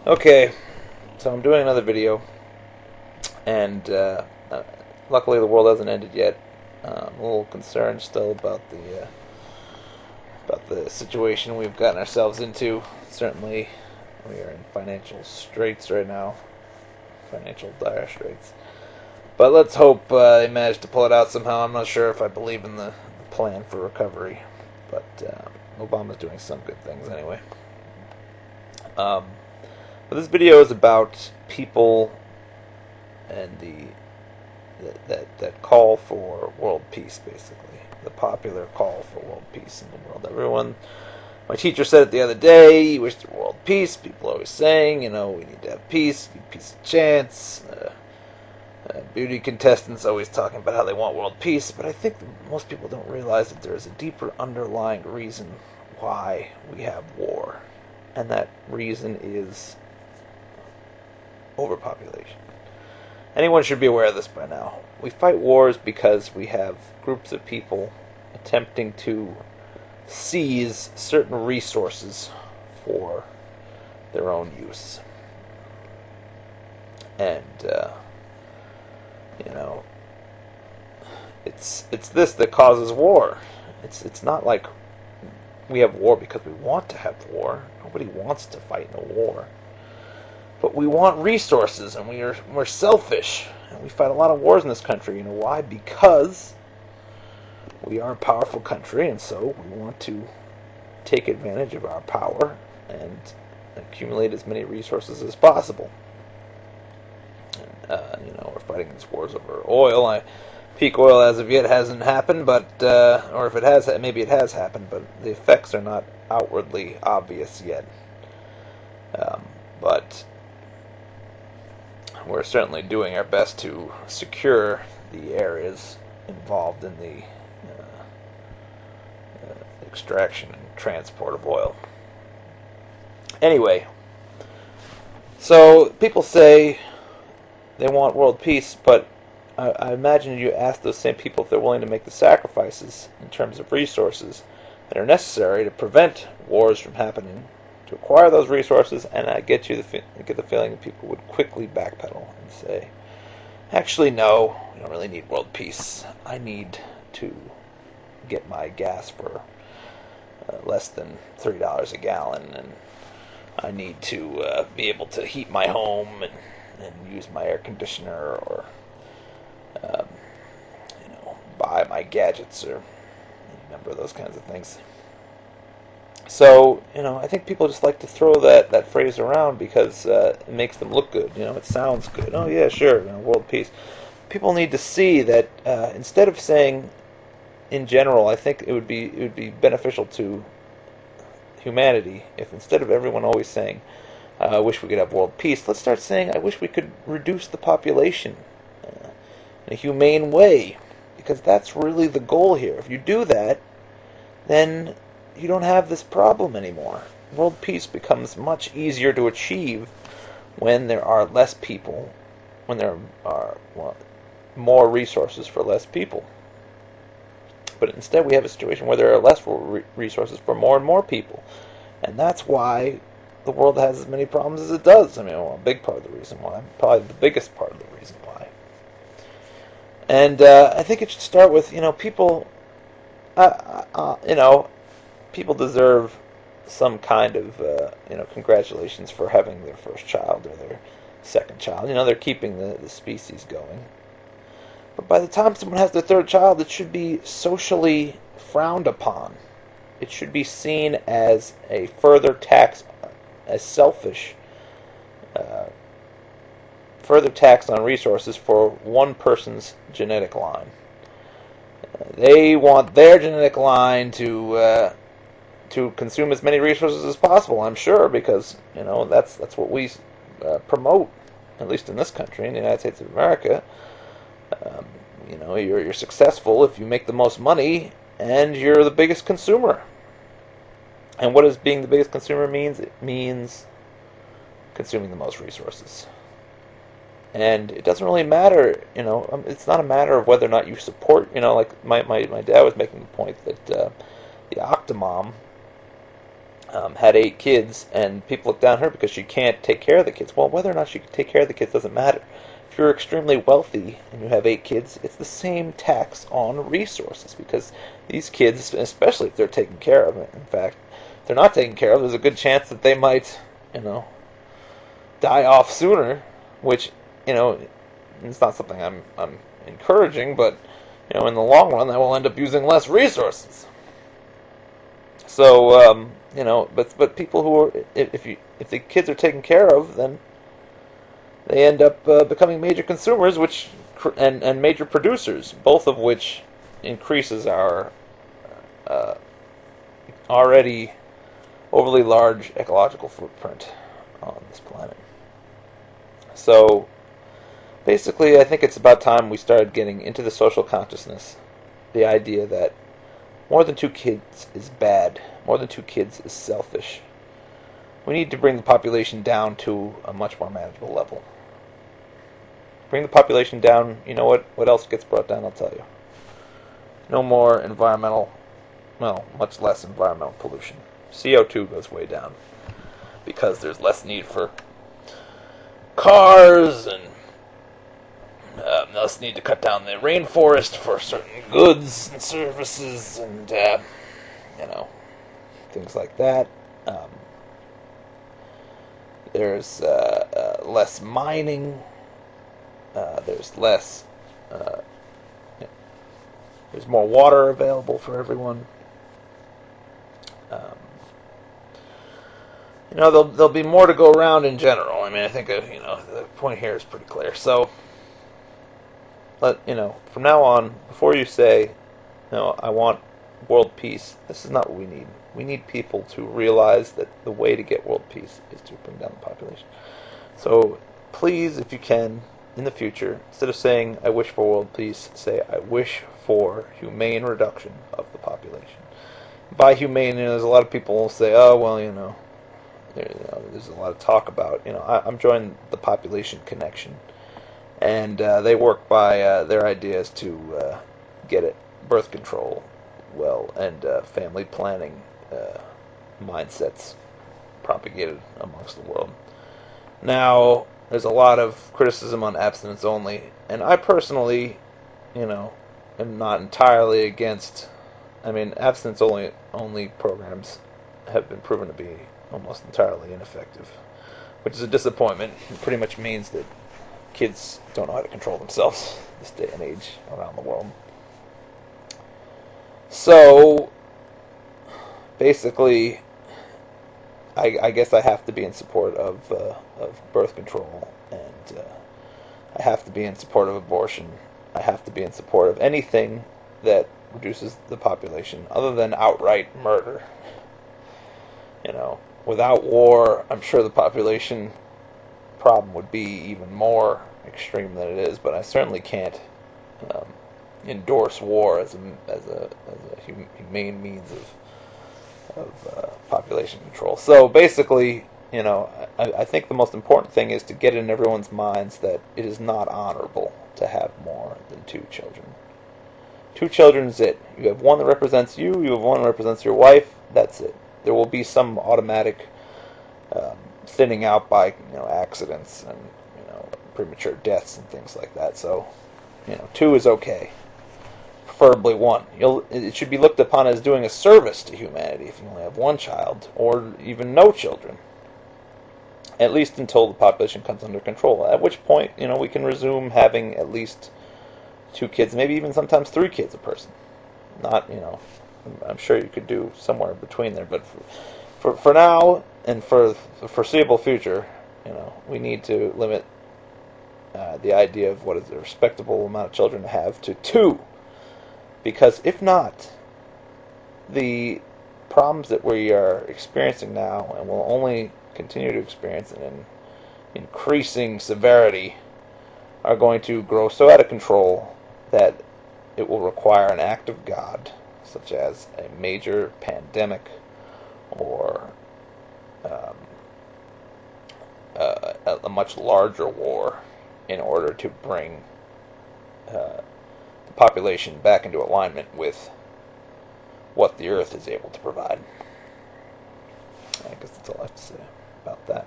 Okay, so I'm doing another video, and luckily the world hasn't ended yet. I'm a little concerned still about the situation we've gotten ourselves into. Certainly, we are in financial straits right now, financial dire straits. But let's hope they manage to pull it out somehow. I'm not sure if I believe in the plan for recovery, but Obama's doing some good things anyway. Um, but this video is about people and that call for world peace, basically the popular call for world peace in the world. Everyone, my teacher said it the other day. He wished for world peace. People are always saying, we need to have peace, give peace a chance. Beauty contestants always talking about how they want world peace, but I think most people don't realize that there is a deeper underlying reason why we have war, and that reason is overpopulation. Anyone should be aware of this by now. We fight wars because we have groups of people attempting to seize certain resources for their own use. And, it's this that causes war. It's not like we have war because we want to have war. Nobody wants to fight in a war. But we want resources, and we're selfish, and we fight a lot of wars in this country. You know why? Because we are a powerful country, and so we want to take advantage of our power and accumulate as many resources as possible. We're fighting these wars over oil. Peak oil as of yet hasn't happened, but or if it has, maybe it has happened, but the effects are not outwardly obvious yet. But we're certainly doing our best to secure the areas involved in the extraction and transport of oil. Anyway, so people say they want world peace, but I imagine you ask those same people if they're willing to make the sacrifices in terms of resources that are necessary to prevent wars from happening, to acquire those resources, and I get the feeling that people would quickly backpedal and say, actually, no, we don't really need world peace. I need to get my gas for less than $3 a gallon, and I need to be able to heat my home and use my air conditioner, or buy my gadgets, or a number of those kinds of things. So, I think people just like to throw that phrase around because it makes them look good. It sounds good. Oh yeah, sure, world peace. People need to see that instead of saying, in general, I think it would be beneficial to humanity if instead of everyone always saying, I wish we could have world peace, let's start saying, I wish we could reduce the population in a humane way, because that's really the goal here. If you do that, then you don't have this problem anymore. World peace becomes much easier to achieve when there are less people, when there are more resources for less people. But instead we have a situation where there are less resources for more and more people. And that's why the world has as many problems as it does. A big part of the reason why. Probably the biggest part of the reason why. And I think it should start with, people, people deserve some kind of, congratulations for having their first child or their second child. They're keeping the species going. But by the time someone has their third child, it should be socially frowned upon. It should be seen as a further tax, as selfish, further tax on resources for one person's genetic line. They want their genetic line to consume as many resources as possible, I'm sure, because that's what we promote, at least in this country, in the United States of America. You're successful if you make the most money and you're the biggest consumer. And what does being the biggest consumer means? It means consuming the most resources. And it doesn't really matter, it's not a matter of whether or not you support, like my dad was making the point that the Octomom had 8 kids, and people look down on her because she can't take care of the kids. Well, whether or not she can take care of the kids doesn't matter. If you're extremely wealthy and you have 8 kids, it's the same tax on resources because these kids, especially if they're taken care of, in fact, if they're not taken care of, there's a good chance that they might, die off sooner, which, it's not something I'm encouraging, but, in the long run, that will end up using less resources. So, but people who are, if the kids are taken care of, then they end up becoming major consumers, and major producers, both of which increases our uh, already overly large ecological footprint on this planet. So, basically, I think it's about time we started getting into the social consciousness, the idea that more than 2 kids is bad. More than 2 kids is selfish. We need to bring the population down to a much more manageable level. Bring the population down, you know what else gets brought down, I'll tell you. No more much less environmental pollution. CO2 goes way down because there's less need for cars and less need to cut down the rainforest for certain goods and services and, things like that. There's less mining. There's less. There's more water available for everyone. There'll be more to go around in general. I mean, I think the point here is pretty clear. So, from now on, before you say, I want world peace, this is not what we need. We need people to realize that the way to get world peace is to bring down the population. So, please, if you can, in the future, instead of saying, I wish for world peace, say, I wish for humane reduction of the population. By humane, there's a lot of people who say, oh, well, there's a lot of talk about, I'm joining the Population Connection. And they work by their ideas to get at birth control, and family planning mindsets propagated amongst the world. Now, there's a lot of criticism on abstinence only, and I personally, am not entirely against. I mean, abstinence only programs have been proven to be almost entirely ineffective, which is a disappointment. It pretty much means that kids don't know how to control themselves this day and age around the world. So, basically, I guess I have to be in support of birth control, and I have to be in support of abortion. I have to be in support of anything that reduces the population, other than outright murder. Without war, I'm sure the population problem would be even more extreme than it is, but I certainly can't endorse war as a humane means of population control. So basically, I think the most important thing is to get in everyone's minds that it is not honorable to have more than 2 children. 2 children is it. You have one that represents you. You have one that represents your wife. That's it. There will be some automatic thinning out by accidents and premature deaths and things like that. So 2 is okay. Preferably 1. It should be looked upon as doing a service to humanity if you only have 1 child, or even no children. At least until the population comes under control. At which point, we can resume having at least 2 kids, maybe even sometimes 3 kids a person. Not, I'm sure you could do somewhere between there, but for now and for the foreseeable future, we need to limit the idea of what is a respectable amount of children to have to 2. Because if not, the problems that we are experiencing now, and will only continue to experience in increasing severity, are going to grow so out of control that it will require an act of God, such as a major pandemic or a much larger war, in order to bring the population back into alignment with what the Earth is able to provide. I guess that's all I have to say about that.